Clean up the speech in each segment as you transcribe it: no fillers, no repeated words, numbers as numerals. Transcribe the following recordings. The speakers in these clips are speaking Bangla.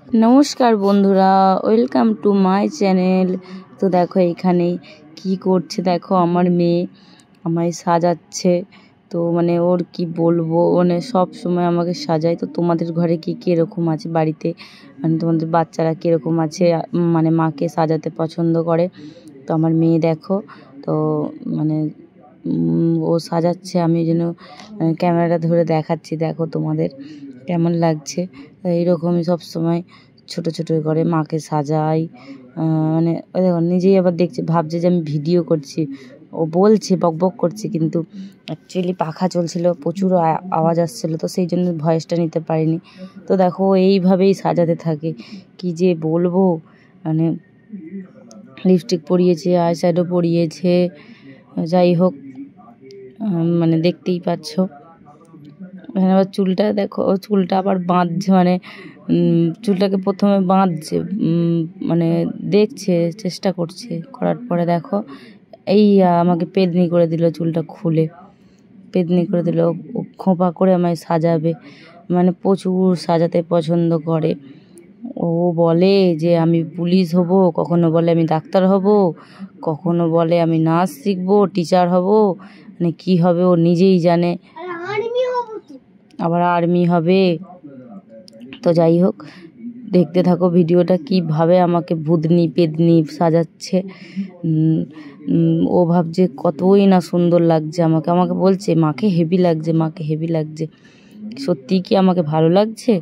নমস্কার বন্ধুরা, ওয়েলকাম টু মাই চ্যানেল। তো দেখো এখানে কি করছে, দেখো আমার মেয়ে আমায় সাজাচ্ছে। তো মানে ওর কি বলবো, মানে সব সময় আমাকে সাজায়। তো তোমাদের ঘরে কি কীরকম আছে বাড়িতে, মানে তোমাদের বাচ্চারা কীরকম আছে, মানে মাকে সাজাতে পছন্দ করে? তো আমার মেয়ে দেখো, তো মানে ও সাজাচ্ছে, আমি যেন ক্যামেরাটা ধরে দেখাচ্ছি, দেখো তোমাদের কেমন লাগছে। এইরকমই সবসময় ছোটো ছোটো করে মাকে সাজাই। মানে ওই দেখো নিজেই আবার দেখছে, ভাবছে যে আমি ভিডিও করছি। ও বলছে বকবক করছে, কিন্তু অ্যাকচুয়ালি পাখা চলছিল, প্রচুর আওয়াজ আসছিলো, তো সেই জন্য ভয়েসটা নিতে পারিনি। তো দেখো এইভাবেই সাজাতে থাকে, কি যে বলবো। মানে লিপস্টিক পরিয়েছে, আই শ্যাডো পরিয়েছে, যাই হোক মানে দেখতেই পাচ্ছ। এখানে আবার চুলটা দেখো, চুলটা আবার বাঁধছে, মানে চুলটাকে প্রথমে বাঁধছে, মানে দেখছে, চেষ্টা করছে, করার পরে দেখো এই আমাকে পেদনি করে দিল, চুলটা খুলে পেদনি করে দিল। খোঁপা করে আমায় সাজাবে, মানে প্রচুর সাজাতে পছন্দ করে। ও বলে যে আমি পুলিশ হব, কখনো বলে আমি ডাক্তার হব, কখনো বলে আমি নাচ শিখবো, টিচার হব, মানে কী হবে ও নিজেই জানে। আবার আর্মি হবে। তো যাই হোক, দেখতে থাকো ভিডিওটা, কীভাবে আমাকে ভূতনি পেদনি সাজাচ্ছে। ও ভাবছে কতই না সুন্দর লাগছে আমাকে, আমাকে বলছে মাকে হেভি লাগছে, মাকে হেভি লাগছে। সত্যিই কি আমাকে ভালো লাগছে?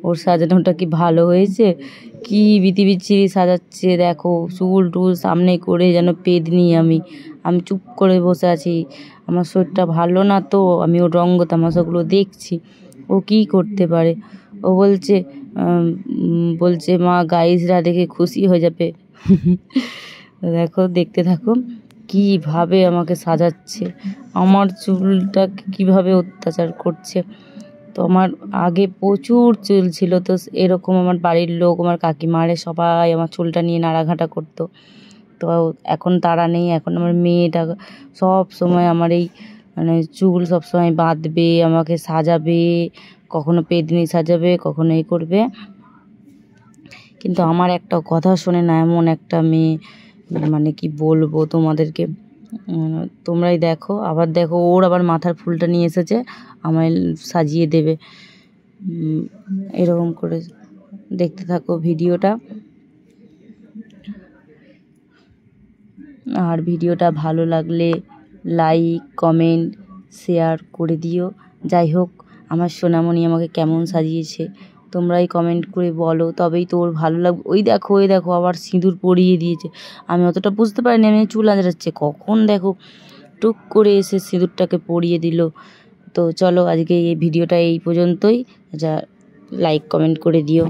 ওর সাজানোটা কি ভালো হয়েছে? কি বিচিরি সাজাচ্ছে দেখো, চুল টুল সামনে করে যেন পেদনি। আমি চুপ করে বসে আছি, আমার শরীরটা ভালো না, তো আমি ওর রঙ্গ তামাশাগুলো দেখছি। ও কি করতে পারে? ও বলছে মা গাইজরা দেখে খুশি হয়ে যাবে। দেখো দেখতে থাকো কীভাবে আমাকে সাজাচ্ছে, আমার চুলটাকে কীভাবে অত্যাচার করছে। তো আমার আগে প্রচুর চুল ছিল, তো এরকম আমার বাড়ির লোক, আমার কাকিমারে সবাই আমার চুলটা নিয়ে নাড়াঘাটা করতো। তো এখন তারা নেই, এখন আমার মেয়েটা সব সময় আমার এই মানে চুল সবসময় বাঁধবে, আমাকে সাজাবে, কখনো পেদনি সাজাবে, কখনো এই করবে। কিন্তু আমার একটা কথা শোনে না, এমন একটা মেয়ে, মানে কি বলবো তোমাদেরকে। তোমরাই দেখো, আবার দেখো ওর আবার মাথার ফুলটা নিয়ে এসেছে, আমায় সাজিয়ে দেবে। এরকম করে দেখতে থাকো ভিডিওটা। আর ভিডিওটা ভালো লাগলে লাইক কমেন্ট শেয়ার করে দিও। যাই হোক, আমার সোনামণি আমাকে কেমন সাজিয়েছে তোমরাই কমেন্ট করে বলো, তবেই তো ওর ভালো লাগবে। ওই দেখো আবার সিঁদুর পরিয়ে দিয়েছে, আমি অতটা বুঝতে পারিনি, আমি চুল আঁচড়াচ্ছে, কখন দেখো টুক করে এসে সিঁদুরটাকে পরিয়ে দিল। তো চলো আজকে এই ভিডিওটা এই পর্যন্তই, যা লাইক কমেন্ট করে দিও।